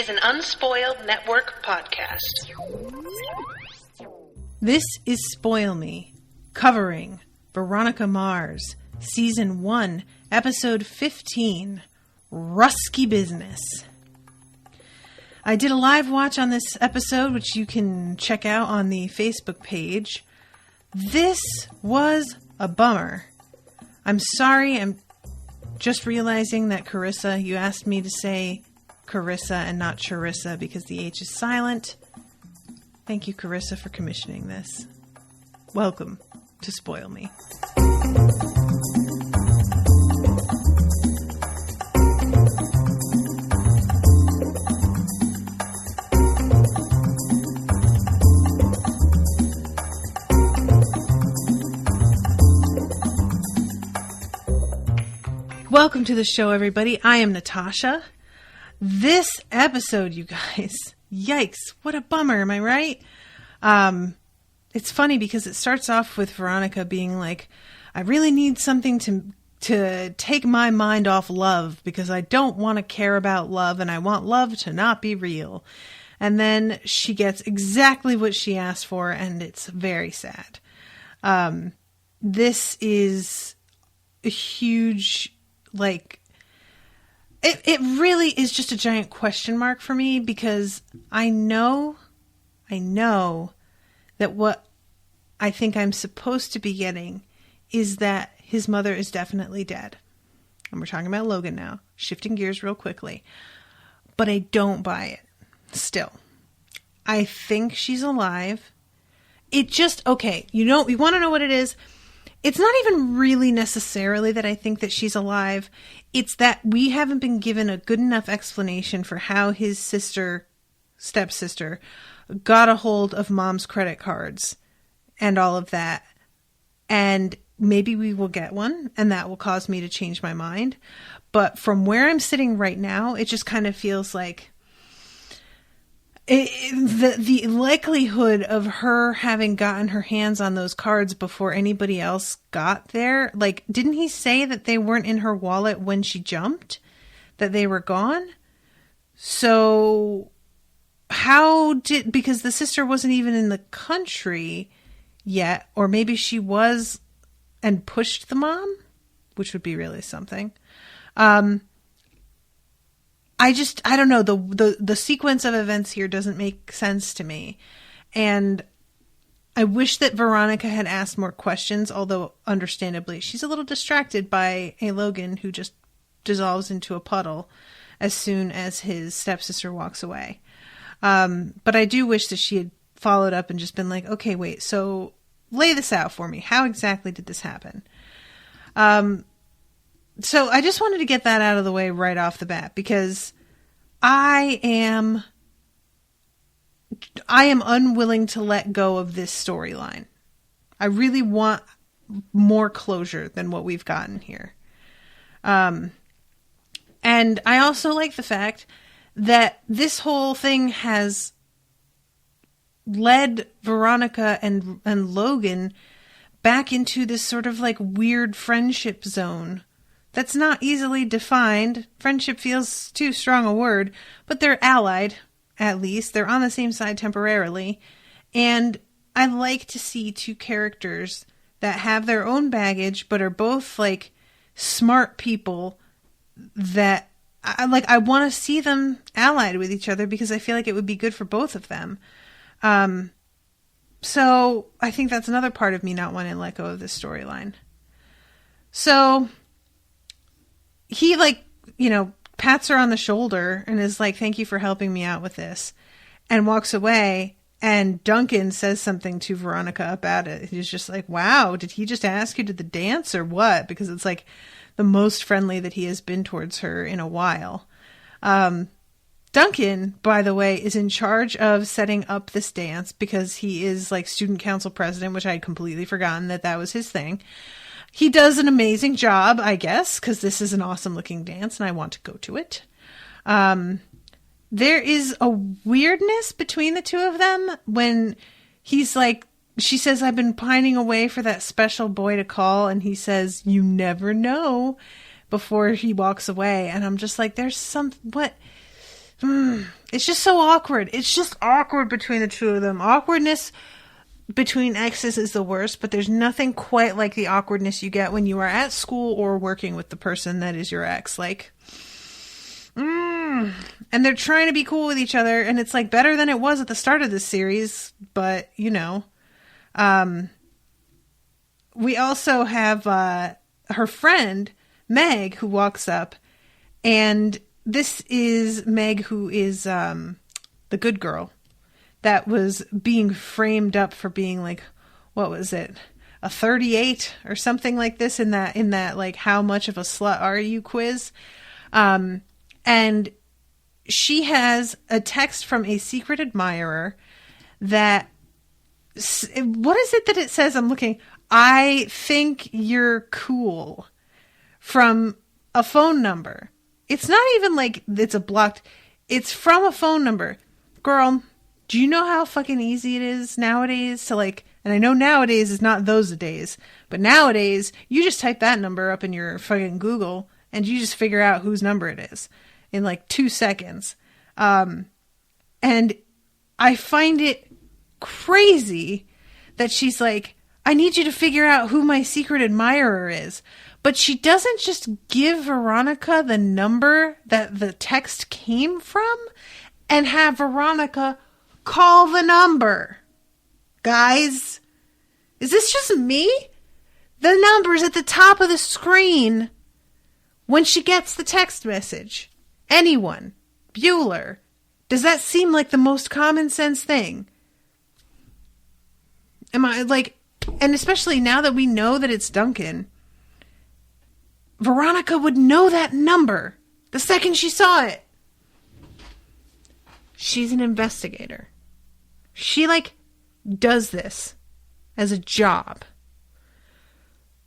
is an Unspoiled Network podcast. This is Spoil Me, covering Veronica Mars, Season 1, Episode 15, Ruskie Business. I did a live watch on this episode, which you can check out on the Facebook page. This was a bummer. I'm sorry, I'm just realizing that Charissa, you asked me to say Charissa and not Charissa because the H is silent. Thank you, Charissa, for commissioning this. Welcome to Spoil Me. Welcome to the show, everybody. I am Natasha. This episode, you guys, yikes, what a bummer, am I right? It's funny because it starts off with Veronica being like, I really need something to take my mind off love because I don't want to care about love and I want love to not be real. And then she gets exactly what she asked for, and it's very sad. This is a huge... it really is just a giant question mark for me because I know that what I think I'm supposed to be getting is that his mother is definitely dead. And we're talking about Logan now, shifting gears real quickly. But I don't buy it still. I think she's alive. It just, okay, you want to know what it is? It's not even really necessarily that I think that she's alive. It's that we haven't been given a good enough explanation for how his stepsister, got a hold of mom's credit cards and all of that. And maybe we will get one, and that will cause me to change my mind. But from where I'm sitting right now, it just kind of feels like the likelihood of her having gotten her hands on those cards before anybody else got there, like, didn't he say that they weren't in her wallet when she jumped? That they were gone? So because the sister wasn't even in the country yet, or maybe she was and pushed the mom, which would be really something. I don't know, the sequence of events here doesn't make sense to me. And I wish that Veronica had asked more questions, although understandably she's a little distracted by a Logan who just dissolves into a puddle as soon as his stepsister walks away. But I do wish that she had followed up and just been like, okay, wait, so lay this out for me. How exactly did this happen? So I just wanted to get that out of the way right off the bat because I am unwilling to let go of this storyline. I really want more closure than what we've gotten here. And I also like the fact that this whole thing has led Veronica and Logan back into this sort of like weird friendship zone that's not easily defined. Friendship feels too strong a word, but they're allied, at least. They're on the same side temporarily. And I like to see two characters that have their own baggage, but are both like smart people that I want to see them allied with each other because I feel like it would be good for both of them. So I think that's another part of me not wanting to let go of this storyline. So he pats her on the shoulder and is like, thank you for helping me out with this, and walks away. And Duncan says something to Veronica about it. He's just like, wow, did he just ask you to the dance or what? Because it's like the most friendly that he has been towards her in a while. Duncan, by the way, is in charge of setting up this dance because he is like student council president, which I had completely forgotten that was his thing. He does an amazing job, I guess, because this is an awesome looking dance and I want to go to it. There is a weirdness between the two of them when he's like, she says, I've been pining away for that special boy to call. And he says, you never know, before he walks away. And I'm just like, there's it's just so awkward. It's just awkward between the two of them. Awkwardness between exes is the worst, but there's nothing quite like the awkwardness you get when you are at school or working with the person that is your ex. Like, and they're trying to be cool with each other, and it's like better than it was at the start of this series, but you know. We also have her friend Meg, who walks up, and this is Meg, who is the good girl that was being framed up for being like, what was it, a 38 or something like this in that like how much of a slut are you quiz. And she has a text from a secret admirer that, what is it that it says? I'm looking. I think you're cool, from a phone number. It's not even like it's a blocked. It's from a phone number. Girl, do you know how fucking easy it is nowadays to like, and I know nowadays is not those days, but nowadays you just type that number up in your fucking Google and you just figure out whose number it is in like 2 seconds. And I find it crazy that she's like, I need you to figure out who my secret admirer is. But she doesn't just give Veronica the number that the text came from and have Veronica call the number. Guys, is this just me? The number's at the top of the screen when she gets the text message. Anyone? Bueller? Does that seem like the most common sense thing? Am I like, and especially now that we know that it's Duncan, Veronica would know that number the second she saw it. She's an investigator. She like does this as a job.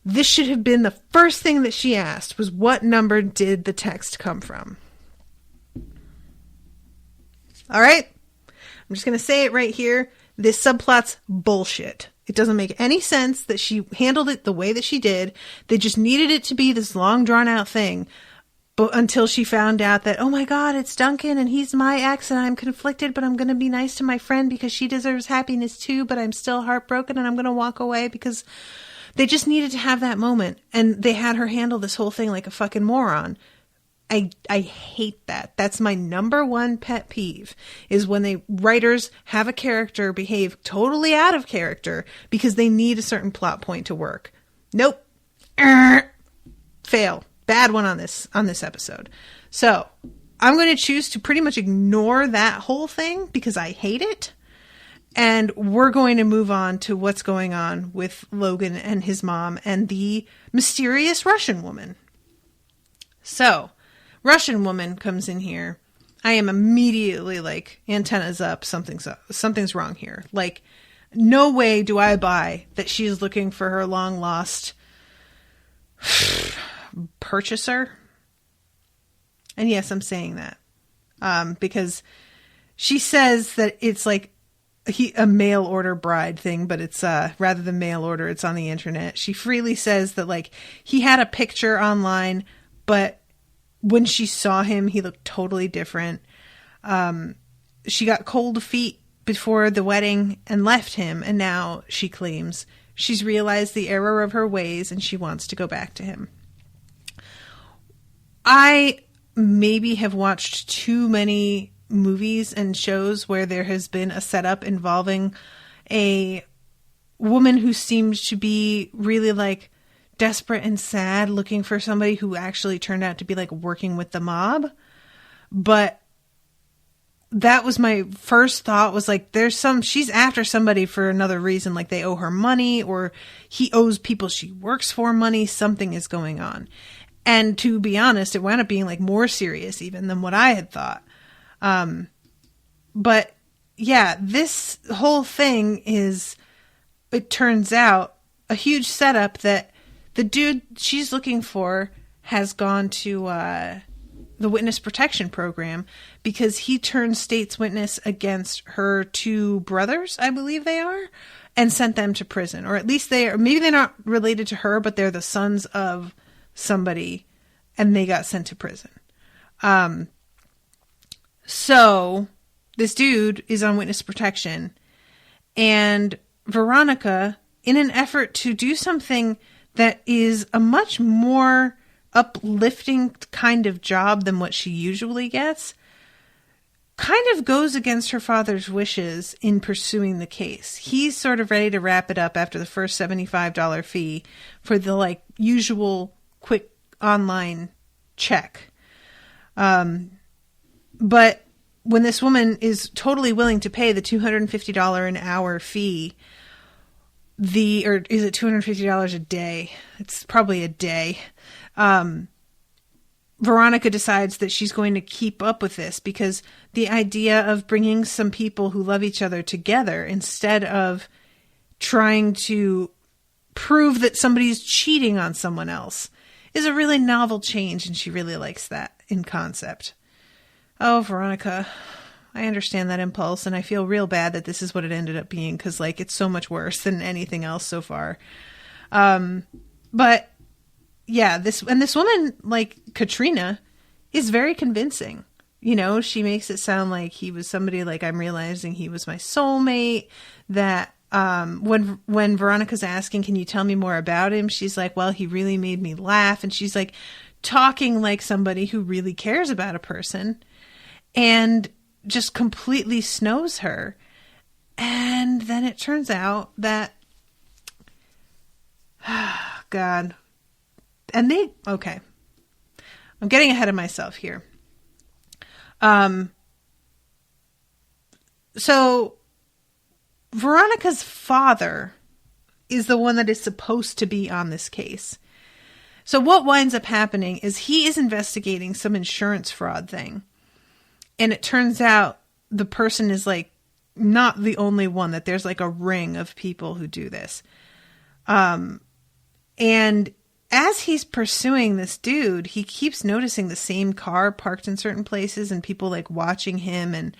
This should have been the first thing that she asked, was what number did the text come from? All right. I'm just going to say it right here. This subplot's bullshit. It doesn't make any sense that she handled it the way that she did. They just needed it to be this long drawn out thing. But until she found out that, oh my God, it's Duncan and he's my ex and I'm conflicted, but I'm going to be nice to my friend because she deserves happiness too, but I'm still heartbroken and I'm going to walk away, because they just needed to have that moment. And they had her handle this whole thing like a fucking moron. I hate that. That's my number one pet peeve, is when they writers have a character behave totally out of character because they need a certain plot point to work. Nope. Fail. Bad one on this episode. So I'm going to choose to pretty much ignore that whole thing because I hate it. And we're going to move on to what's going on with Logan and his mom and the mysterious Russian woman. So Russian woman comes in here. I am immediately like, antennas up. Something's wrong here. Like, no way do I buy that she's looking for her long lost purchaser. And yes, I'm saying that because she says that it's like a mail order bride thing, but it's rather than mail order, it's on the internet. She freely says that like he had a picture online, but when she saw him, he looked totally different. She got cold feet before the wedding and left him, and now she claims she's realized the error of her ways and she wants to go back to him. I maybe have watched too many movies and shows where there has been a setup involving a woman who seems to be really like desperate and sad, looking for somebody who actually turned out to be like working with the mob. But that was my first thought, was like, she's after somebody for another reason. Like they owe her money, or he owes people she works for money. Something is going on. And to be honest, it wound up being like more serious even than what I had thought. But yeah, this whole thing is, it turns out, a huge setup that the dude she's looking for has gone to the witness protection program because he turned state's witness against her two brothers, I believe they are, and sent them to prison. Or at least maybe they're not related to her, but they're the sons of somebody, and they got sent to prison. So this dude is on witness protection, and Veronica, in an effort to do something that is a much more uplifting kind of job than what she usually gets, kind of goes against her father's wishes in pursuing the case. He's sort of ready to wrap it up after the first $75 fee for the usual quick online check. But when this woman is totally willing to pay the $250 an hour fee, or is it $250 a day? It's probably a day. Veronica decides that she's going to keep up with this because the idea of bringing some people who love each other together instead of trying to prove that somebody's cheating on someone else is a really novel change, and she really likes that in concept. Oh, Veronica, I understand that impulse, and I feel real bad that this is what it ended up being because, it's so much worse than anything else so far. But yeah, this woman, Katrina, is very convincing. She makes it sound like he was somebody, I'm realizing he was my soulmate, that when Veronica's asking, can you tell me more about him? She's like, well, he really made me laugh. And she's talking like somebody who really cares about a person, and just completely snows her. And then it turns out that, God, okay. I'm getting ahead of myself here. So Veronica's father is the one that is supposed to be on this case. So what winds up happening is he is investigating some insurance fraud thing. And it turns out the person is not the only one, that there's a ring of people who do this. And as he's pursuing this dude, he keeps noticing the same car parked in certain places and people watching him. And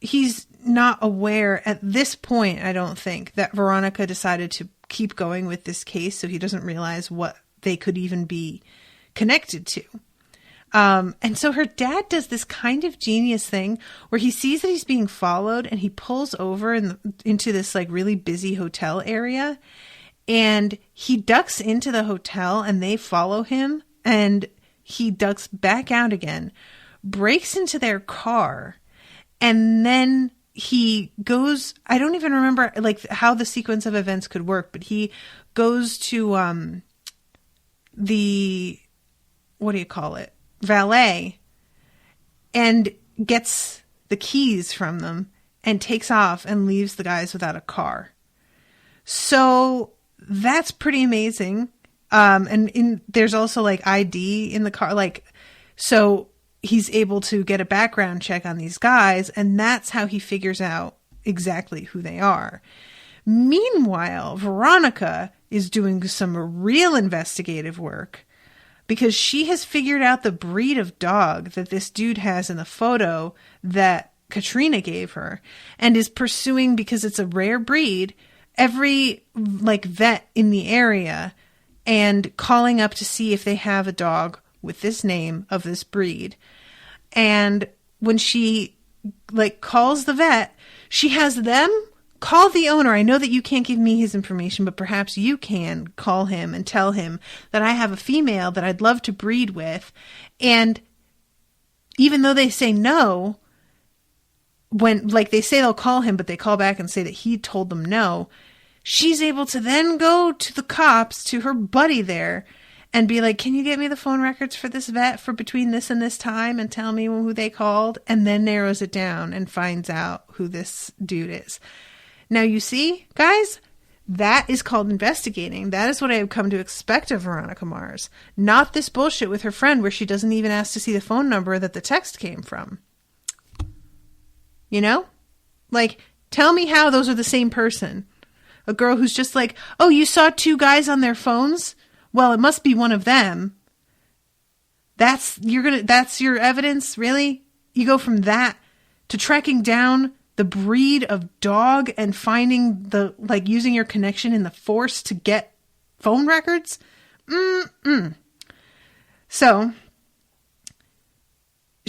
he's not aware at this point, I don't think, that Veronica decided to keep going with this case. So he doesn't realize what they could even be connected to. And so her dad does this kind of genius thing where he sees that he's being followed and he pulls over into this really busy hotel area. And he ducks into the hotel and they follow him, and he ducks back out again, breaks into their car, and then he goes, I don't even remember how the sequence of events could work, but he goes to the, valet, and gets the keys from them and takes off and leaves the guys without a car. So that's pretty amazing. And there's also ID in the car. So he's able to get a background check on these guys, and that's how he figures out exactly who they are. Meanwhile, Veronica is doing some real investigative work because she has figured out the breed of dog that this dude has in the photo that Katrina gave her, and is pursuing, because it's a rare breed, every vet in the area and calling up to see if they have a dog with this name of this breed. And when she calls the vet, she has them call the owner. I know that you can't give me his information, but perhaps you can call him and tell him that I have a female that I'd love to breed with. And even though they say no, when they say they'll call him, but they call back and say that he told them no, she's able to then go to the cops, to her buddy there, and be like, can you get me the phone records for this vet for between this and this time and tell me who they called? And then narrows it down and finds out who this dude is. Now, you see, guys, that is called investigating. That is what I have come to expect of Veronica Mars. Not this bullshit with her friend where she doesn't even ask to see the phone number that the text came from. You know? Tell me how those are the same person. A girl who's just oh, you saw two guys on their phones? Well, it must be one of them. That's your evidence, really? You go from that to tracking down the breed of dog and finding using your connection in the force to get phone records? So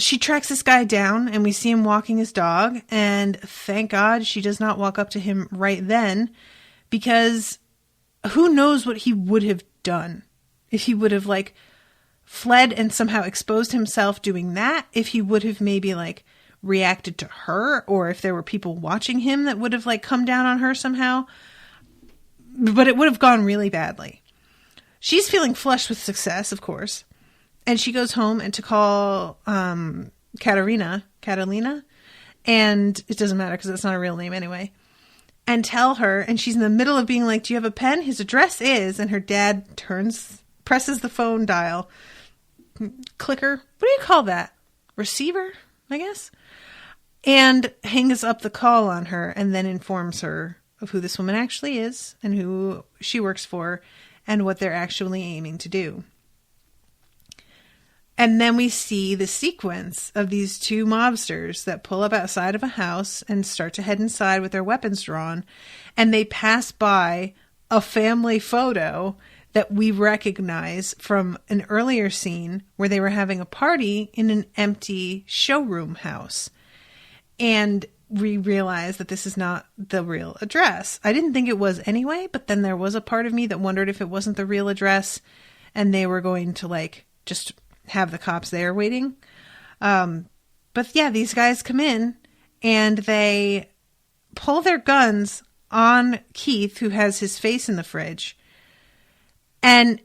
she tracks this guy down, and we see him walking his dog, and thank God she does not walk up to him right then, because who knows what he would have done if he would have, like, fled and somehow exposed himself doing that, if he would have maybe, like, reacted to her, or if there were people watching him that would have, like, come down on her somehow. But it would have gone really badly. She's feeling flushed with success, of course. And she goes home and to call Catalina, and it doesn't matter because it's not a real name anyway, and tell her, and she's in the middle of being like, do you have a pen? His address is, and her dad presses the phone dial, clicker, what do you call that? Receiver, I guess? And hangs up the call on her and then informs her of who this woman actually is and who she works for and what they're actually aiming to do. And then we see the sequence of these two mobsters that pull up outside of a house and start to head inside with their weapons drawn. And they pass by a family photo that we recognize from an earlier scene where they were having a party in an empty showroom house. And we realize that this is not the real address. I didn't think it was anyway, but then there was a part of me that wondered if it wasn't the real address and they were going to, like, just have the cops there waiting. But yeah, these guys come in and they pull their guns on Keith, who has his face in the fridge. And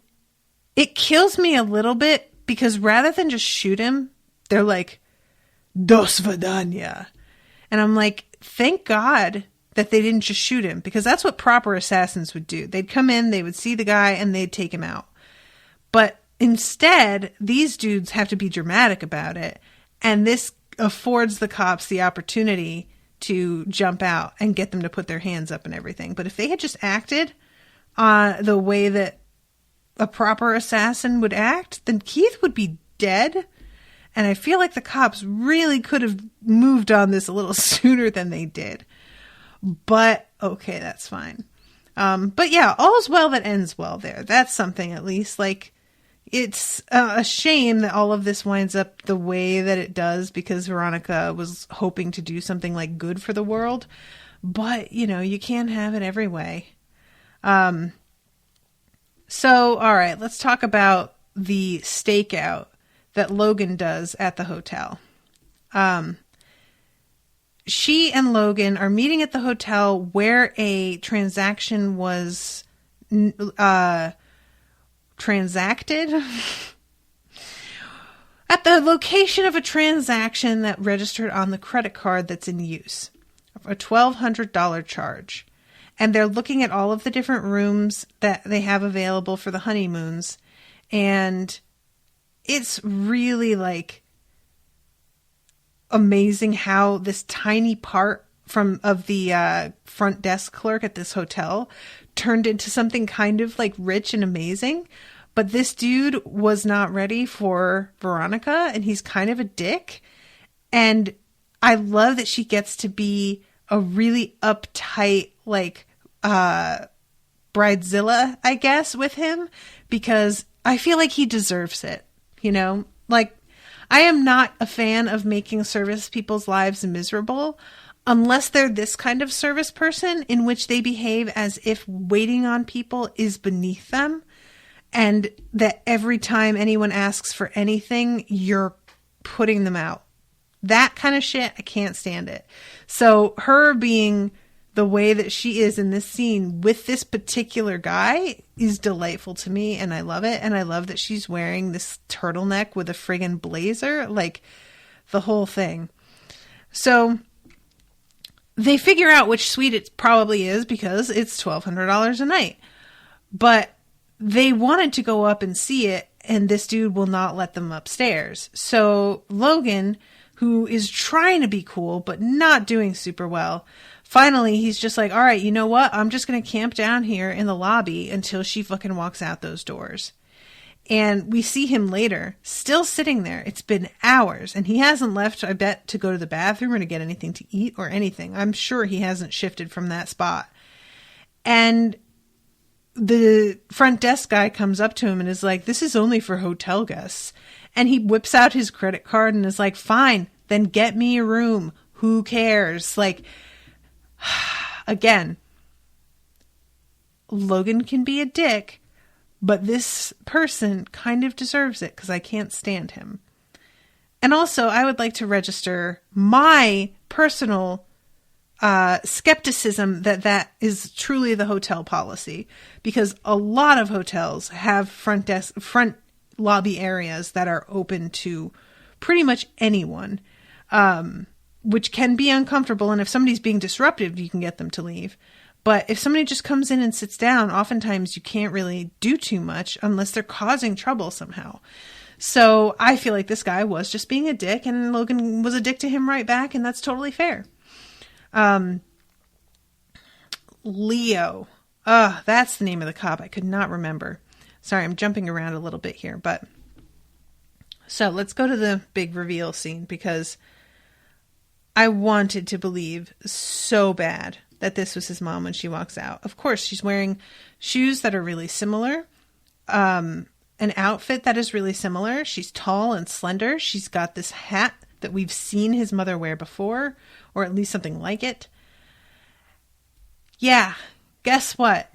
it kills me a little bit because rather than just shoot him, they're like, "Do svidaniya." And I'm like, thank God that they didn't just shoot him, because that's what proper assassins would do. They'd come in, they would see the guy, and they'd take him out. But instead, these dudes have to be dramatic about it. And this affords the cops the opportunity to jump out and get them to put their hands up and everything. But if they had just acted the way that a proper assassin would act, then Keith would be dead. And I feel like the cops really could have moved on this a little sooner than they did. But, okay, that's fine. But yeah, all's well that ends well there. That's something at least. Like, it's a shame that all of this winds up the way that it does, because Veronica was hoping to do something, like, good for the world. But, you know, you can't have it every way. So, all right, let's talk about the stakeout that Logan does at the hotel. She and Logan are meeting at the hotel where a transaction was transacted. At the location of a transaction that registered on the credit card that's in use. A $1,200 charge. And they're looking at all of the different rooms that they have available for the honeymoons. And it's really, like, amazing how this tiny part of the front desk clerk at this hotel turned into something kind of, like, rich and amazing. But this dude was not ready for Veronica, and he's kind of a dick. And I love that she gets to be a really uptight, like, bridezilla, I guess, with him, because I feel like he deserves it. You know, like, I am not a fan of making service people's lives miserable unless they're this kind of service person in which they behave as if waiting on people is beneath them, and that every time anyone asks for anything, you're putting them out. That kind of shit, I can't stand it. So her being the way that she is in this scene with this particular guy is delightful to me, and I love it. And I love that she's wearing this turtleneck with a friggin' blazer, like, the whole thing. So they figure out which suite it probably is because it's $1,200 a night. But they wanted to go up and see it, and this dude will not let them upstairs. So Logan, who is trying to be cool but not doing super well, finally, he's just like, all right, you know what? I'm just going to camp down here in the lobby until she fucking walks out those doors. And we see him later, still sitting there. It's been hours, and he hasn't left, I bet, to go to the bathroom or to get anything to eat or anything. I'm sure he hasn't shifted from that spot. And the front desk guy comes up to him and is like, this is only for hotel guests. And he whips out his credit card and is like, fine, then get me a room. Who cares? Like, again, Logan can be a dick, but this person kind of deserves it because I can't stand him. And also, I would like to register my personal skepticism that is truly the hotel policy, because a lot of hotels have front lobby areas that are open to pretty much anyone, which can be uncomfortable. And if somebody's being disruptive, you can get them to leave. But if somebody just comes in and sits down, oftentimes you can't really do too much unless they're causing trouble somehow. So I feel like this guy was just being a dick, and Logan was a dick to him right back, and that's totally fair. Leo. That's the name of the cop. I could not remember. Sorry, I'm jumping around a little bit here, but so let's go to the big reveal scene, because I wanted to believe so bad that this was his mom when she walks out. Of course, she's wearing shoes that are really similar, an outfit that is really similar. She's tall and slender. She's got this hat that we've seen his mother wear before, or at least something like it. Yeah, guess what?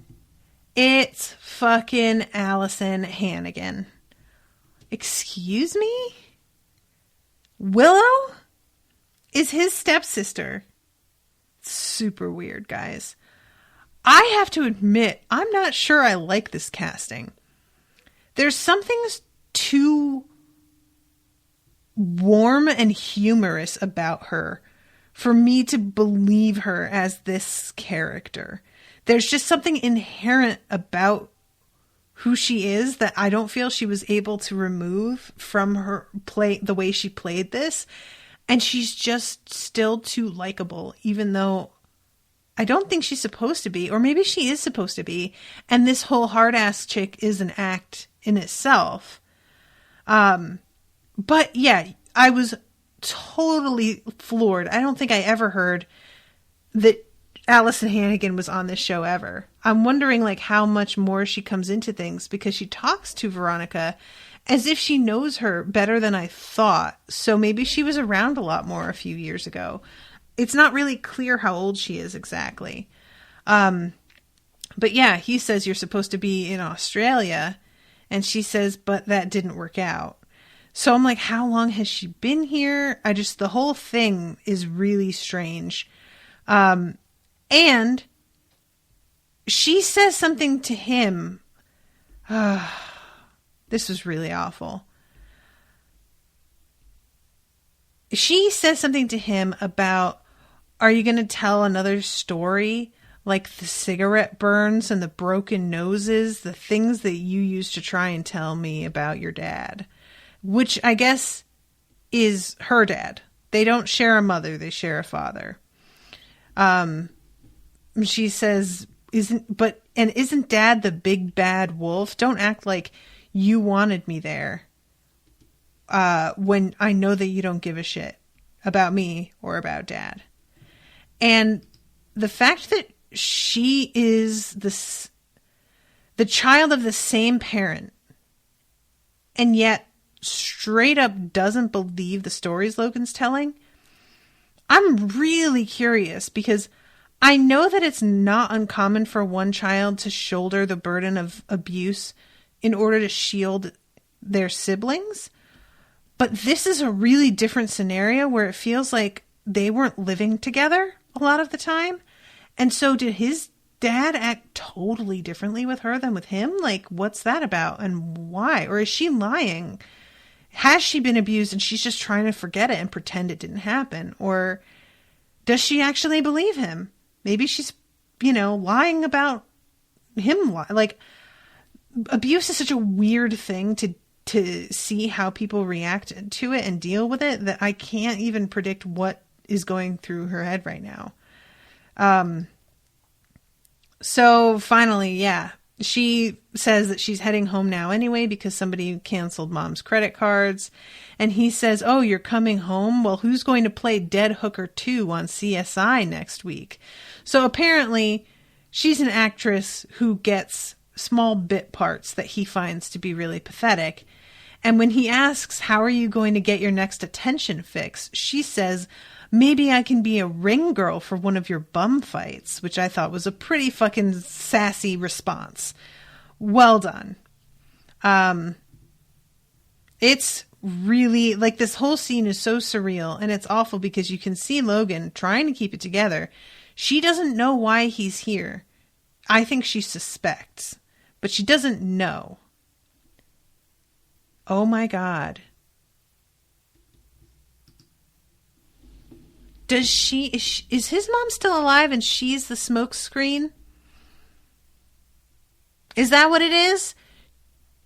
It's fucking Allison Hannigan. Excuse me? Willow is his stepsister. Super weird, guys. I have to admit, I'm not sure I like this casting. There's something too warm and humorous about her for me to believe her as this character. There's just something inherent about who she is that I don't feel she was able to remove from her play, the way she played this. And she's just still too likable, even though I don't think she's supposed to be, or maybe she is supposed to be. And this whole hard-ass chick is an act in itself. But yeah, I was totally floored. I don't think I ever heard that Allison Hannigan was on this show ever. I'm wondering like how much more she comes into things, because she talks to Veronica as if she knows her better than I thought. So maybe she was around a lot more a few years ago. It's not really clear how old she is exactly. But yeah, he says you're supposed to be in Australia. And she says, but that didn't work out. So I'm like, how long has she been here? The whole thing is really strange. And she says something to him. This was really awful. She says something to him about, are you going to tell another story? Like the cigarette burns and the broken noses, the things that you used to try and tell me about your dad. Which I guess is her dad. They don't share a mother, they share a father. She says, isn't dad the big bad wolf? Don't act like you wanted me there. When I know that you don't give a shit about me or about dad. And the fact that she is the child of the same parent, and yet straight up doesn't believe the stories Logan's telling, I'm really curious, because I know that it's not uncommon for one child to shoulder the burden of abuse in order to shield their siblings. But this is a really different scenario where it feels like they weren't living together a lot of the time. And so did his dad act totally differently with her than with him? Like, what's that about and why? Or is she lying? Has she been abused and she's just trying to forget it and pretend it didn't happen? Or does she actually believe him? Maybe she's, lying about him. Like, abuse is such a weird thing to see how people react to it and deal with it that I can't even predict what is going through her head right now. So finally, yeah, she says that she's heading home now anyway because somebody canceled mom's credit cards. And he says, oh, you're coming home? Well, who's going to play Dead Hooker 2 on CSI next week? So apparently she's an actress who gets small bit parts that he finds to be really pathetic. And when he asks, how are you going to get your next attention fix? She says, maybe I can be a ring girl for one of your bum fights, which I thought was a pretty fucking sassy response. Well done. It's really, like, this whole scene is so surreal, and it's awful because you can see Logan trying to keep it together. She doesn't know why he's here. I think she suspects, but she doesn't know. Oh my God. Is his mom still alive and she's the smoke screen? Is that what it is?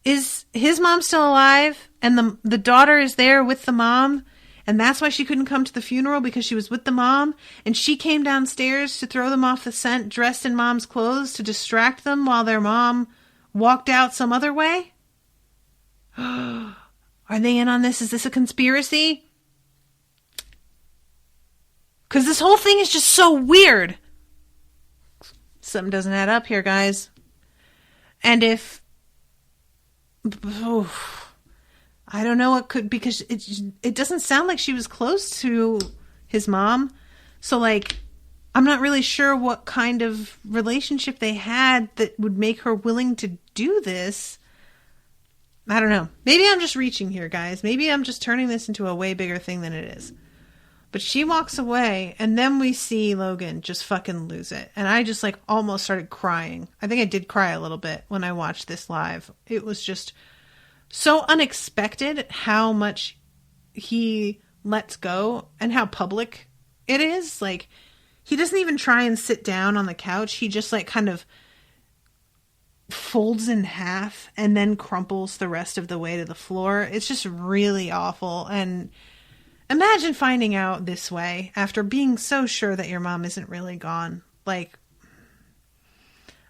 Is his mom still alive and the daughter is there with the mom, and that's why she couldn't come to the funeral, because she was with the mom and she came downstairs to throw them off the scent dressed in mom's clothes to distract them while their mom walked out some other way? Are they in on this? Is this a conspiracy? Because this whole thing is just so weird. Something doesn't add up here, guys. And if... I don't know what could... Because it doesn't sound like she was close to his mom. So, like, I'm not really sure what kind of relationship they had that would make her willing to do this. I don't know. Maybe I'm just reaching here, guys. Maybe I'm just turning this into a way bigger thing than it is. But she walks away, and then we see Logan just fucking lose it. And I just, like, almost started crying. I think I did cry a little bit when I watched this live. It was just so unexpected how much he lets go and how public it is. Like, he doesn't even try and sit down on the couch. He just, like, kind of folds in half and then crumples the rest of the way to the floor. It's just really awful. And imagine finding out this way after being so sure that your mom isn't really gone. Like,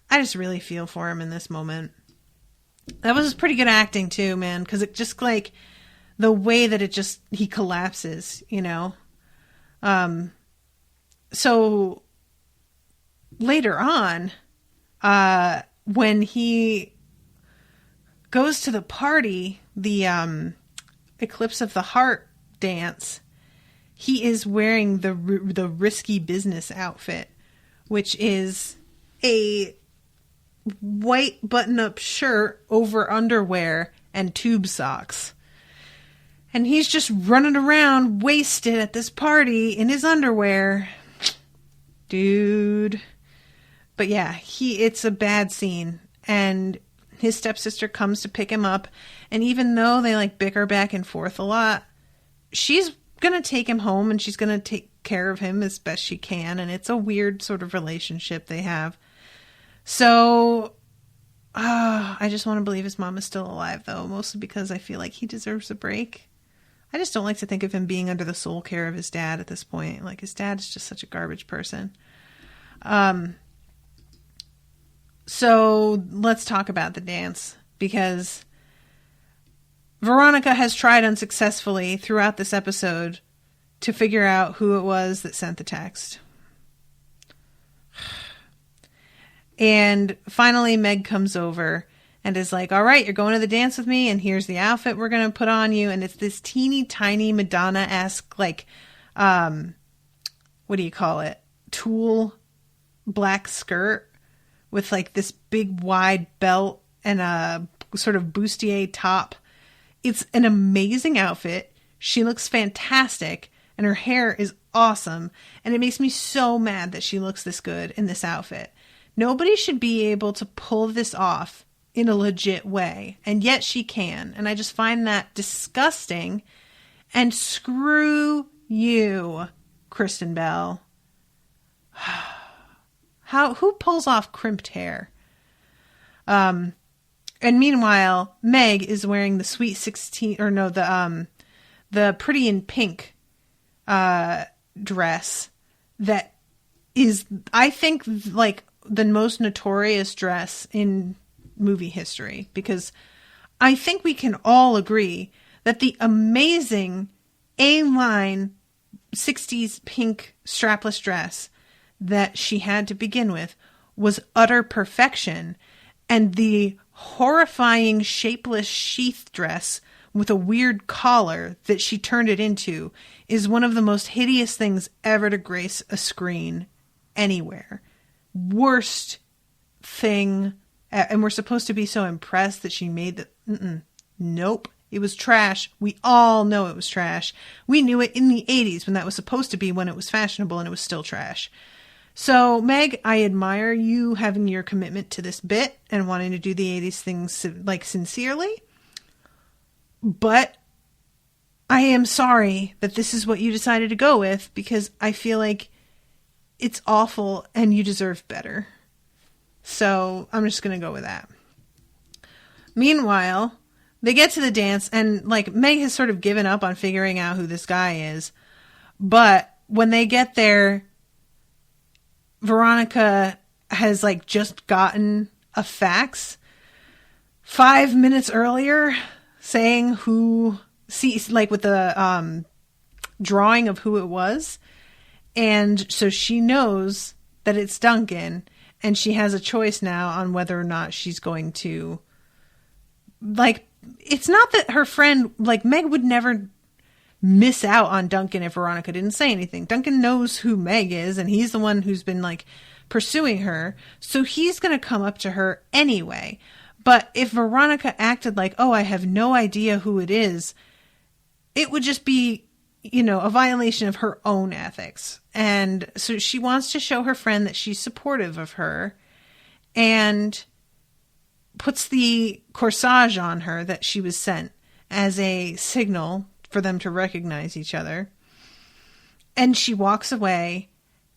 I just really feel for him in this moment. That was pretty good acting too, man, because it just, like, the way that it just, he collapses, you know? So later on, when he goes to the party, the Eclipse of the Heart dance, he is wearing the risky business outfit, which is a white button-up shirt over underwear and tube socks. And he's just running around wasted at this party in his underwear. Dude. But yeah, it's a bad scene. And his stepsister comes to pick him up. And even though they, like, bicker back and forth a lot, she's going to take him home and she's going to take care of him as best she can. And it's a weird sort of relationship they have. So, I just want to believe his mom is still alive, though. Mostly because I feel like he deserves a break. I just don't like to think of him being under the sole care of his dad at this point. Like, his dad is just such a garbage person. So let's talk about the dance, because Veronica has tried unsuccessfully throughout this episode to figure out who it was that sent the text. And finally Meg comes over and is like, all right, you're going to the dance with me, and here's the outfit we're going to put on you. And it's this teeny tiny Madonna-esque, like, what do you call it? Tulle black skirt with, like, this big wide belt and a sort of bustier top. It's an amazing outfit. She looks fantastic, and her hair is awesome. And it makes me so mad that she looks this good in this outfit. Nobody should be able to pull this off in a legit way, and yet she can. And I just find that disgusting. And screw you, Kristen Bell. Who pulls off crimped hair? And meanwhile, Meg is wearing the Sweet 16, or no, the Pretty in Pink dress that is, I think, like, the most notorious dress in movie history, because I think we can all agree that the amazing A-line 60s pink strapless dress that she had to begin with was utter perfection, and the horrifying shapeless sheath dress with a weird collar that she turned it into is one of the most hideous things ever to grace a screen anywhere. Worst thing. And we're supposed to be so impressed that she made that. Nope. It was trash. We all know it was trash. We knew it in the 80s when that was supposed to be when it was fashionable, and it was still trash. So, Meg, I admire you having your commitment to this bit and wanting to do the 80s things, like, sincerely. But I am sorry that this is what you decided to go with, because I feel like it's awful and you deserve better. So, I'm just going to go with that. Meanwhile, they get to the dance, and, like, Meg has sort of given up on figuring out who this guy is. But when they get there, Veronica has, like, just gotten a fax 5 minutes earlier saying like, with the drawing of who it was. And so she knows that it's Duncan, and she has a choice now on whether or not she's going to, like, it's not that her friend, like, Meg would never miss out on Duncan if Veronica didn't say anything. Duncan knows who Meg is, and he's the one who's been, like, pursuing her. So he's going to come up to her anyway. But if Veronica acted like, oh, I have no idea who it is, it would just be, you know, a violation of her own ethics. And so she wants to show her friend that she's supportive of her, and puts the corsage on her that she was sent as a signal for them to recognize each other. And she walks away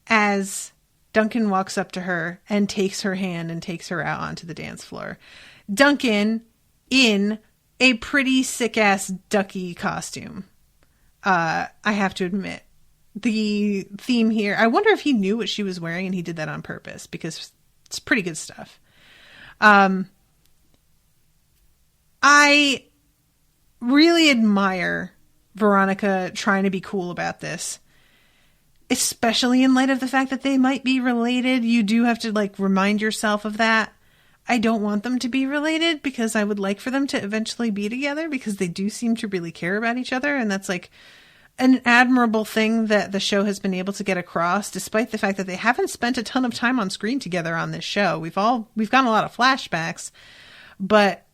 as Duncan walks up to her and takes her hand and takes her out onto the dance floor. Duncan in a pretty sick-ass ducky costume. I have to admit. The theme here, I wonder if he knew what she was wearing and he did that on purpose, because it's pretty good stuff. I really admire Veronica trying to be cool about this, especially in light of the fact that they might be related. You do have to, like, remind yourself of that. I don't want them to be related, because I would like for them to eventually be together, because they do seem to really care about each other. And that's, like, an admirable thing that the show has been able to get across, despite the fact that they haven't spent a ton of time on screen together on this show. We've gotten a lot of flashbacks, but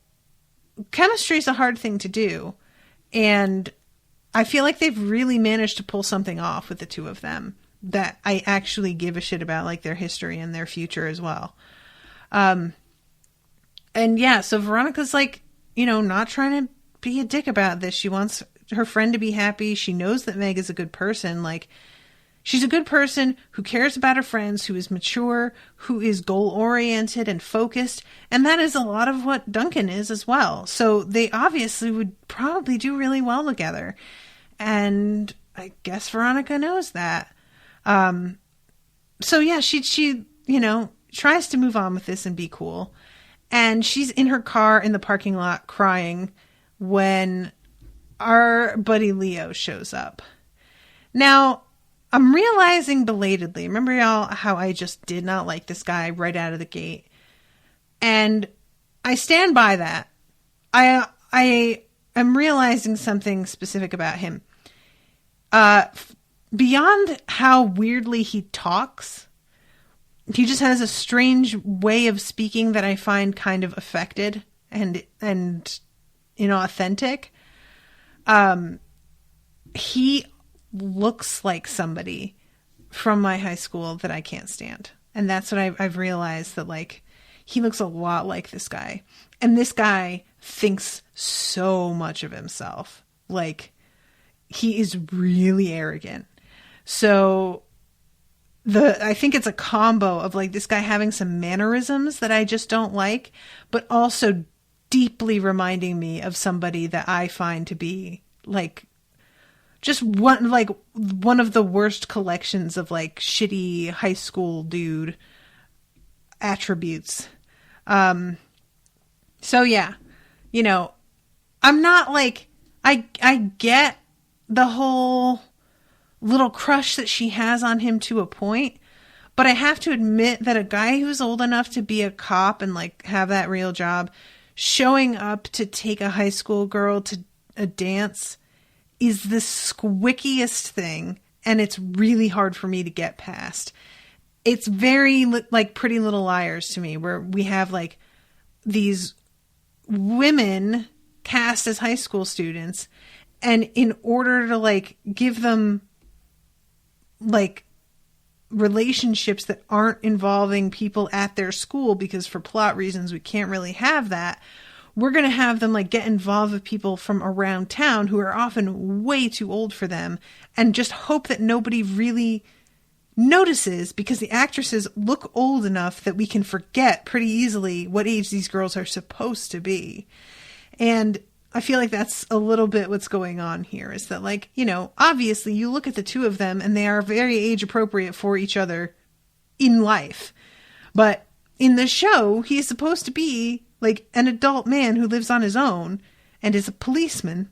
chemistry is a hard thing to do. And I feel like they've really managed to pull something off with the two of them that I actually give a shit about, like, their history and their future as well. And yeah, so Veronica's, like, you know, not trying to be a dick about this. She wants her friend to be happy. She knows that Meg is a good person. Like, she's a good person who cares about her friends, who is mature, who is goal-oriented and focused. And that is a lot of what Duncan is as well. So they obviously would probably do really well together. And I guess Veronica knows that. So yeah, she, you know, tries to move on with this and be cool. And she's in her car in the parking lot crying when our buddy Leo shows up. Now, I'm realizing belatedly, remember y'all how I just did not like this guy right out of the gate? And I stand by that. I am realizing something specific about him. Beyond how weirdly he talks, he just has a strange way of speaking that I find kind of affected and inauthentic. He looks like somebody from my high school that I can't stand. And that's what I've realized, that, like, he looks a lot like this guy. And this guy thinks so much of himself. Like, he is really arrogant. So I think it's a combo of, like, this guy having some mannerisms that I just don't like, but also deeply reminding me of somebody that I find to be, like, just one of the worst collections of, like, shitty high school dude attributes. So yeah, you know, I'm not like, I get the whole little crush that she has on him to a point, but I have to admit that a guy who's old enough to be a cop and, like, have that real job, showing up to take a high school girl to a dance is the squickiest thing, and it's really hard for me to get past. It's very like Pretty Little Liars to me, where we have like these women cast as high school students, and in order to like give them like relationships that aren't involving people at their school, because for plot reasons we can't really have that, we're going to have them like get involved with people from around town who are often way too old for them, and just hope that nobody really notices, because the actresses look old enough that we can forget pretty easily what age these girls are supposed to be. And I feel like that's a little bit what's going on here, is that like, you know, obviously you look at the two of them and they are very age appropriate for each other in life. But in the show, he is supposed to be like an adult man who lives on his own and is a policeman.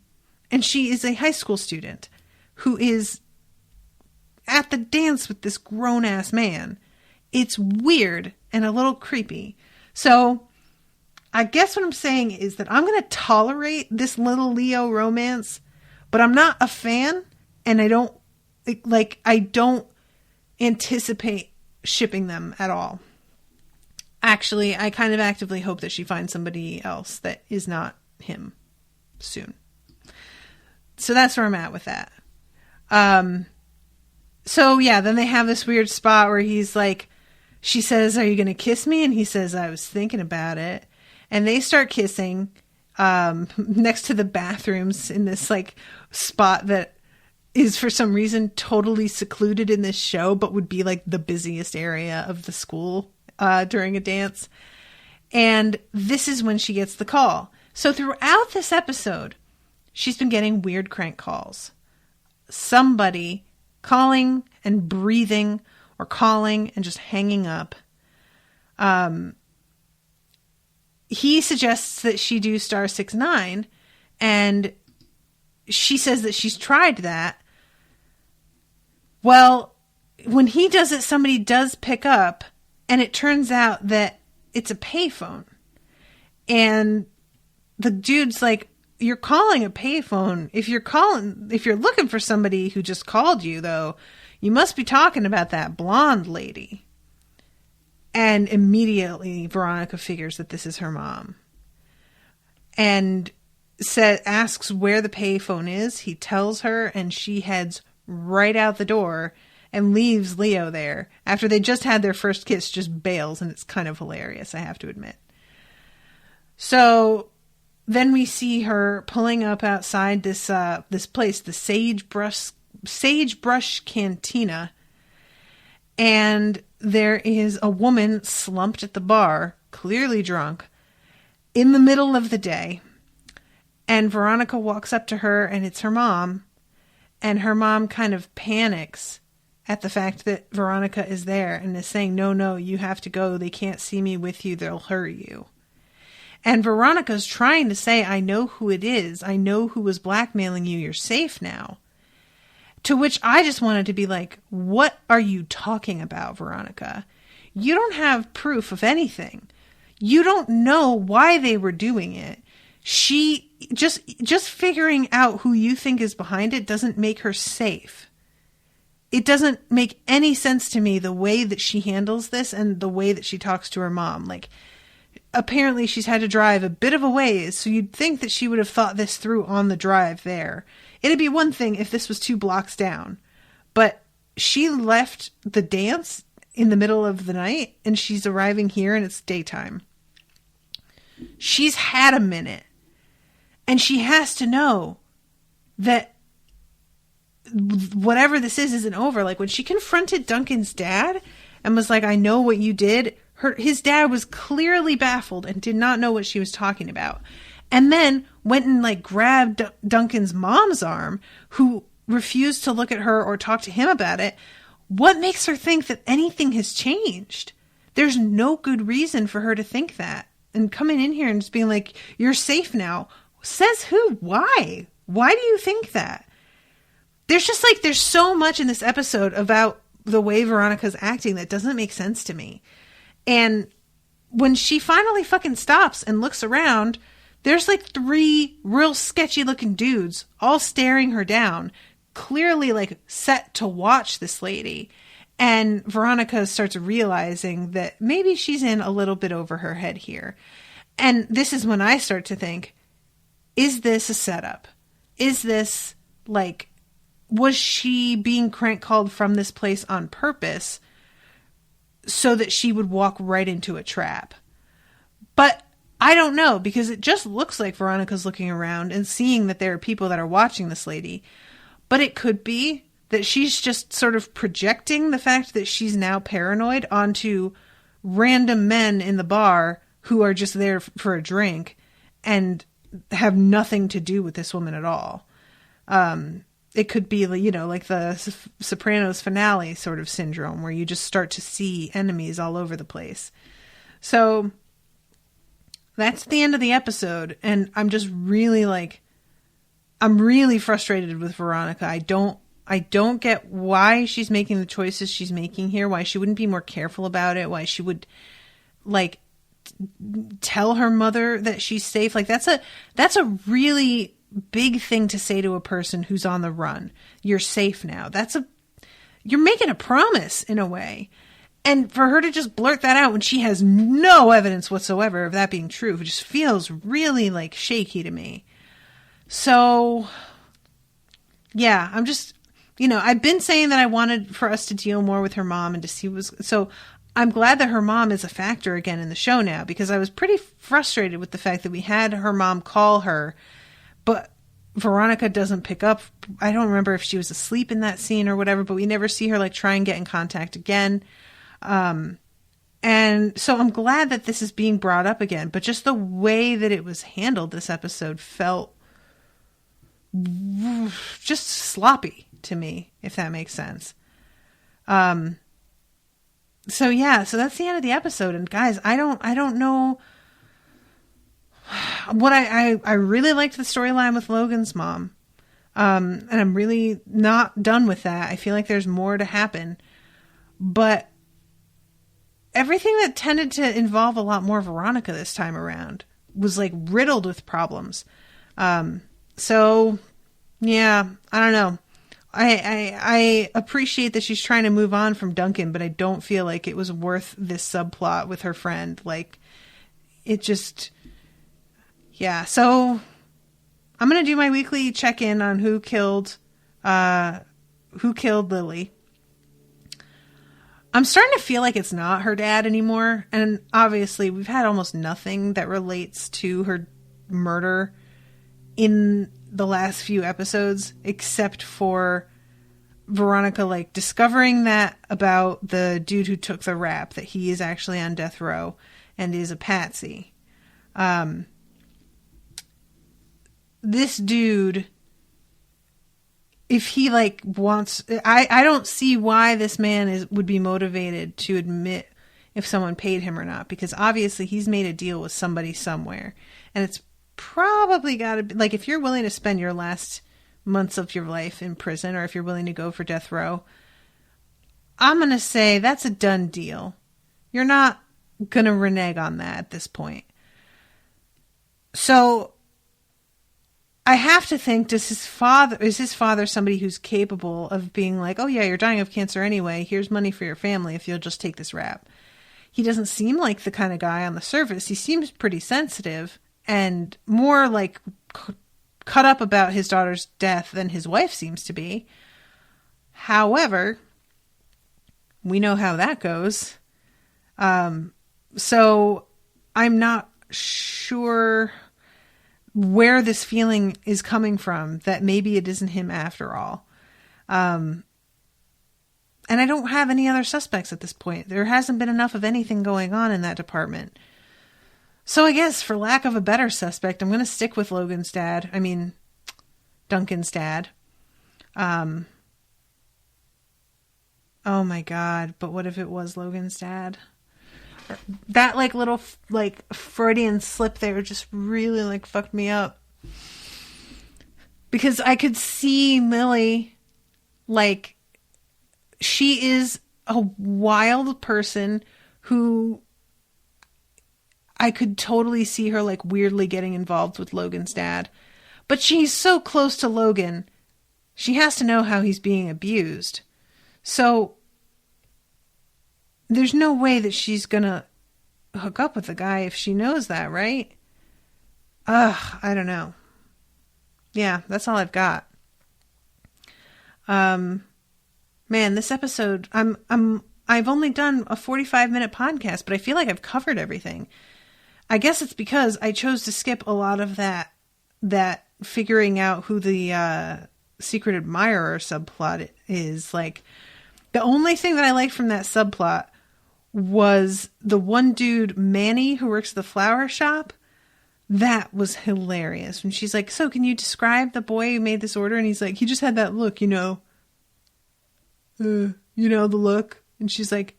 And she is a high school student who is at the dance with this grown-ass man. It's weird and a little creepy. So I guess what I'm saying is that I'm going to tolerate this little Leo romance, but I'm not a fan, and I don't anticipate shipping them at all. Actually, I kind of actively hope that she finds somebody else that is not him soon. So that's where I'm at with that. So yeah, then they have this weird spot where he's like, she says, "Are you going to kiss me?" And he says, "I was thinking about it." And they start kissing next to the bathrooms in this like spot that is for some reason totally secluded in this show, but would be like the busiest area of the school during a dance. And this is when she gets the call. So throughout this episode, she's been getting weird crank calls. Somebody calling and breathing, or calling and just hanging up. He suggests that she do *69, and she says that she's tried that. Well, when he does it, somebody does pick up, and it turns out that it's a payphone. And the dude's like, "You're calling a payphone. If you're looking for somebody who just called you, though, you must be talking about that blonde lady." And immediately Veronica figures that this is her mom, and asks where the payphone is. He tells her, and she heads right out the door and leaves Leo there after they just had their first kiss, just bails, and it's kind of hilarious, I have to admit. So then we see her pulling up outside this place, the Sagebrush Cantina, and there is a woman slumped at the bar, clearly drunk, in the middle of the day. And Veronica walks up to her, and it's her mom. And her mom kind of panics at the fact that Veronica is there and is saying, no, you have to go. They can't see me with you. They'll hurt you. And Veronica's trying to say, "I know who it is. I know who was blackmailing you. You're safe now." To which I just wanted to be like, what are you talking about, Veronica? You don't have proof of anything. You don't know why they were doing it. She just figuring out who you think is behind it doesn't make her safe. It doesn't make any sense to me, the way that she handles this and the way that she talks to her mom. Like, apparently she's had to drive a bit of a ways, so you'd think that she would have thought this through on the drive there. It'd be one thing if this was 2 blocks down, but she left the dance in the middle of the night, and she's arriving here and it's daytime. She's had a minute, and she has to know that whatever this is isn't over. Like, when she confronted Duncan's dad and was like, "I know what you did," his dad was clearly baffled and did not know what she was talking about. And then went and like grabbed Duncan's mom's arm, who refused to look at her or talk to him about it. What makes her think that anything has changed? There's no good reason for her to think that. And coming in here and just being like, "You're safe now." Says who? Why? Why do you think that? There's so much in this episode about the way Veronica's acting that doesn't make sense to me. And when she finally fucking stops and looks around, there's like 3 real sketchy looking dudes all staring her down, clearly like set to watch this lady. And Veronica starts realizing that maybe she's in a little bit over her head here. And this is when I start to think, is this a setup? Is this like, was she being crank called from this place on purpose so that she would walk right into a trap? But I don't know, because it just looks like Veronica's looking around and seeing that there are people that are watching this lady. But it could be that she's just sort of projecting the fact that she's now paranoid onto random men in the bar who are just there for a drink and have nothing to do with this woman at all. It could be, you know, like the Sopranos finale sort of syndrome, where you just start to see enemies all over the place. So that's the end of the episode. And I'm just really I'm really frustrated with Veronica. I don't get why she's making the choices she's making here, why she wouldn't be more careful about it, why she would tell her mother that she's safe. Like that's a really big thing to say to a person who's on the run. You're safe now. You're making a promise in a way. And for her to just blurt that out when she has no evidence whatsoever of that being true, it just feels really like shaky to me. So yeah, I'm just, you know, I've been saying that I wanted for us to deal more with her mom and to see so I'm glad that her mom is a factor again in the show now, because I was pretty frustrated with the fact that we had her mom call her, but Veronica doesn't pick up. I don't remember if she was asleep in that scene or whatever, but we never see her like try and get in contact again. And so I'm glad that this is being brought up again, but just the way that it was handled this episode felt just sloppy to me, if that makes sense. So yeah, so that's the end of the episode. And guys, I don't know what I really liked the storyline with Logan's mom. And I'm really not done with that. I feel like there's more to happen, but everything that tended to involve a lot more Veronica this time around was like riddled with problems. So yeah, I don't know. I appreciate that she's trying to move on from Duncan, but I don't feel like it was worth this subplot with her friend. Like, it just, yeah. So I'm going to do my weekly check-in on who killed Lily. I'm starting to feel like it's not her dad anymore. And obviously we've had almost nothing that relates to her murder in the last few episodes, except for Veronica like discovering that about the dude who took the rap, that he is actually on death row and is a patsy. This dude, if he like wants, I don't see why this man would be motivated to admit if someone paid him or not, because obviously he's made a deal with somebody somewhere, and it's probably got to be like, if you're willing to spend your last months of your life in prison, or if you're willing to go for death row, I'm going to say that's a done deal. You're not going to renege on that at this point. So I have to think, is his father somebody who's capable of being like, oh yeah, you're dying of cancer anyway, here's money for your family if you'll just take this rap. He doesn't seem like the kind of guy on the surface. He seems pretty sensitive and more like cut up about his daughter's death than his wife seems to be. However, we know how that goes. So I'm not sure where this feeling is coming from, that maybe it isn't him after all. And I don't have any other suspects at this point. There hasn't been enough of anything going on in that department. So I guess, for lack of a better suspect, I'm going to stick with Duncan's dad. Oh my God. But what if it was Logan's dad? That like little like Freudian slip there just really like fucked me up. Because I could see Lily, like, she is a wild person who I could totally see her like weirdly getting involved with Logan's dad. But she's so close to Logan, she has to know how he's being abused. So there's no way that she's gonna hook up with the guy if she knows that, right? I don't know. Yeah, that's all I've got. Man, this episode, I've only done a 45-minute podcast, but I feel like I've covered everything. I guess it's because I chose to skip a lot of that figuring out who the secret admirer subplot is. Like, the only thing that I liked from that subplot was the one dude, Manny, who works at the flower shop. That was hilarious. When she's like, so can you describe the boy who made this order? And he's like, he just had that look, the look. And she's like,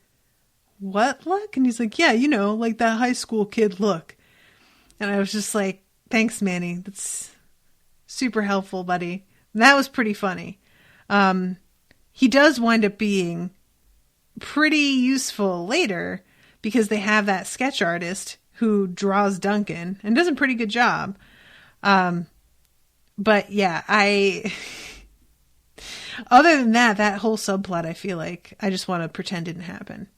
what look? And he's like, yeah, like that high school kid look. And I was just like, thanks, Manny. That's super helpful, buddy. And that was pretty funny. He does wind up being pretty useful later because they have that sketch artist who draws Duncan and does a pretty good job. But yeah, other than that whole subplot, I feel like I just want to pretend didn't happen.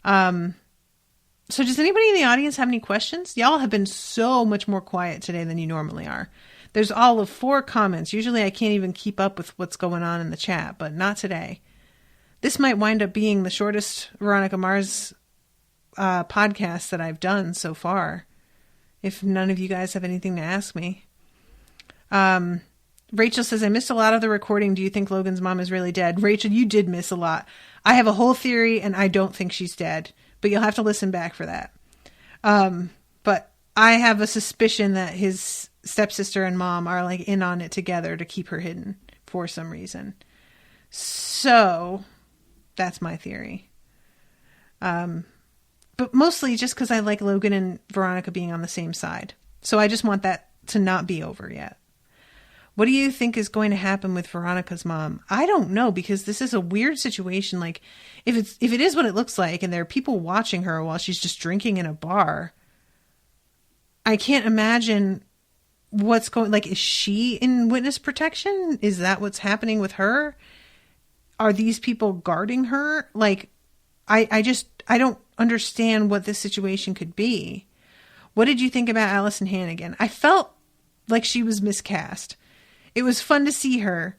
So does anybody in the audience have any questions? Y'all have been so much more quiet today than you normally are. There's all of 4 comments. Usually I can't even keep up with what's going on in the chat, but not today. This might wind up being the shortest Veronica Mars podcast that I've done so far, if none of you guys have anything to ask me. Rachel says, I missed a lot of the recording. Do you think Logan's mom is really dead? Rachel, you did miss a lot. I have a whole theory, and I don't think she's dead, but you'll have to listen back for that. But I have a suspicion that his stepsister and mom are like in on it together to keep her hidden for some reason. So that's my theory. But mostly just because I like Logan and Veronica being on the same side. So I just want that to not be over yet. What do you think is going to happen with Veronica's mom? I don't know, because this is a weird situation. Like, if it is what it looks like and there are people watching her while she's just drinking in a bar, I can't imagine what's going... Like, is she in witness protection? Is that what's happening with her? Are these people guarding her? Like, I don't understand what this situation could be. What did you think about Allison Hannigan? I felt like she was miscast. It was fun to see her,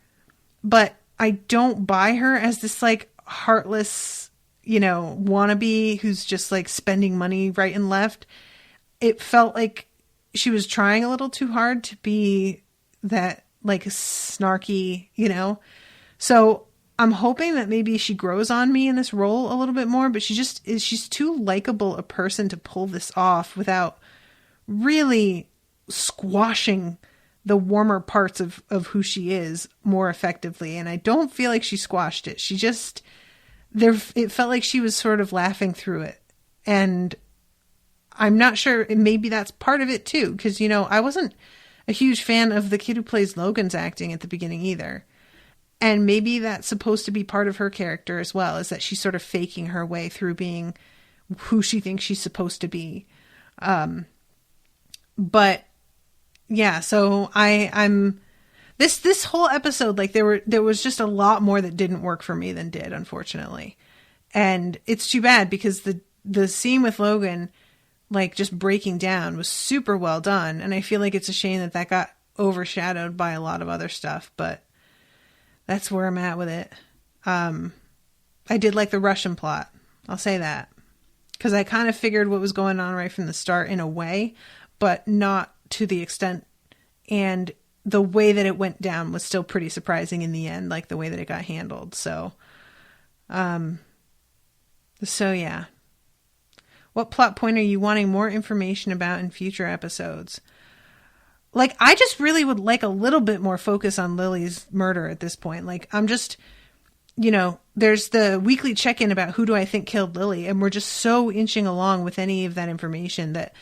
but I don't buy her as this like heartless, wannabe who's just like spending money right and left. It felt like she was trying a little too hard to be that like snarky, So I'm hoping that maybe she grows on me in this role a little bit more, but she's too likable a person to pull this off without really squashing the warmer parts of who she is more effectively. And I don't feel like she squashed it. It felt like she was sort of laughing through it. And I'm not sure, maybe that's part of it too. Cause I wasn't a huge fan of the kid who plays Logan's acting at the beginning either. And maybe that's supposed to be part of her character as well, is that she's sort of faking her way through being who she thinks she's supposed to be. But yeah, so I'm this whole episode, like there was just a lot more that didn't work for me than did, unfortunately. And it's too bad because the scene with Logan, like just breaking down, was super well done. And I feel like it's a shame that got overshadowed by a lot of other stuff, but that's where I'm at with it. I did like the Russian plot. I'll say that. Because I kind of figured what was going on right from the start in a way, but not to the extent. And the way that it went down was still pretty surprising in the end, like the way that it got handled. So yeah. What plot point are you wanting more information about in future episodes? Like, I just really would like a little bit more focus on Lily's murder at this point. Like, I'm just, there's the weekly check-in about who do I think killed Lily. And we're just so inching along with any of that information that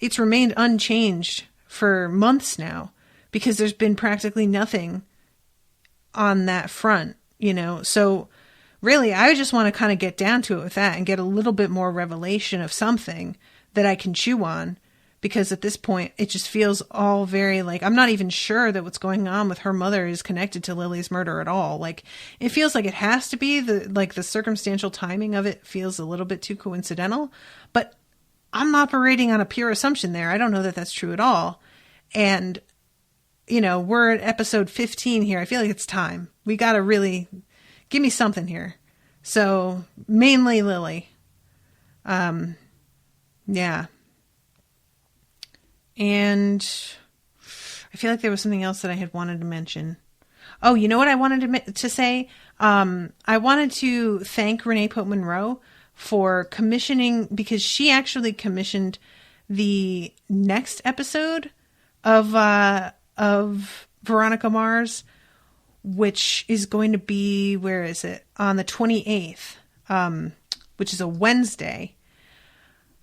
it's remained unchanged for months now because there's been practically nothing on that front, So really, I just want to kind of get down to it with that and get a little bit more revelation of something that I can chew on, because at this point it just feels all very like, I'm not even sure that what's going on with her mother is connected to Lily's murder at all. Like, it feels like it has to be. The circumstantial timing of it feels a little bit too coincidental, but I'm operating on a pure assumption there. I don't know that that's true at all. And, we're at episode 15 here. I feel like it's time. We got to really give me something here. So mainly Lily. Yeah. And I feel like there was something else that I had wanted to mention. Oh, you know what I wanted to say? I wanted to thank Renee Pope Monroe for commissioning, because she actually commissioned the next episode of Veronica Mars, which is going to be, where is it? On the 28th, which is a Wednesday,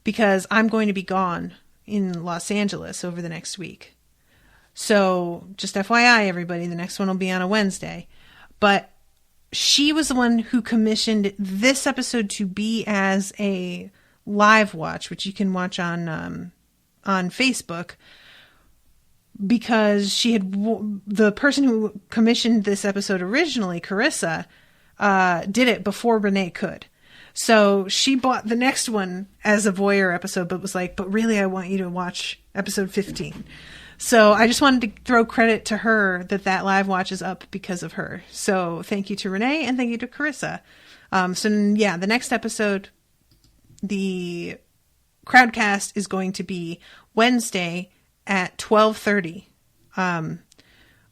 because I'm going to be gone in Los Angeles over the next week. So just FYI, everybody, the next one will be on a Wednesday. But she was the one who commissioned this episode to be as a live watch, which you can watch on Facebook, because she had the person who commissioned this episode originally, Charissa, did it before Renee could. So she bought the next one as a voyeur episode, but was like, but really, I want you to watch episode 15. So I just wanted to throw credit to her that live watch is up because of her. So thank you to Renee and thank you to Charissa. The next episode, the crowdcast is going to be Wednesday at 12:30.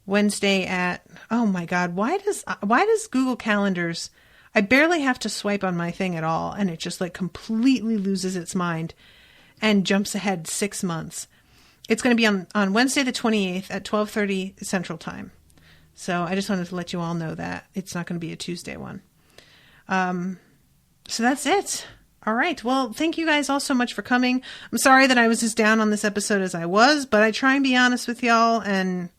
Wednesday at, oh my God, why does Google Calendars, I barely have to swipe on my thing at all, and it just like completely loses its mind and jumps ahead 6 months. It's going to be on Wednesday the 28th at 12:30 Central Time. So I just wanted to let you all know that it's not going to be a Tuesday one. So that's it. All right. Well, thank you guys all so much for coming. I'm sorry that I was as down on this episode as I was, but I try and be honest with y'all, and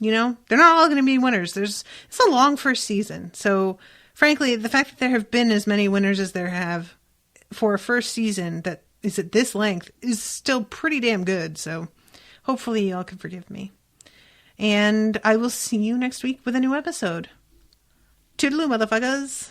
they're not all going to be winners. It's a long first season. So frankly, the fact that there have been as many winners as there have for a first season that is at this length is still pretty damn good. So hopefully y'all can forgive me. And I will see you next week with a new episode. Toodaloo, motherfuckers.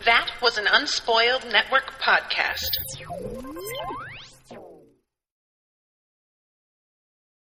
That was an Unspoiled Network podcast.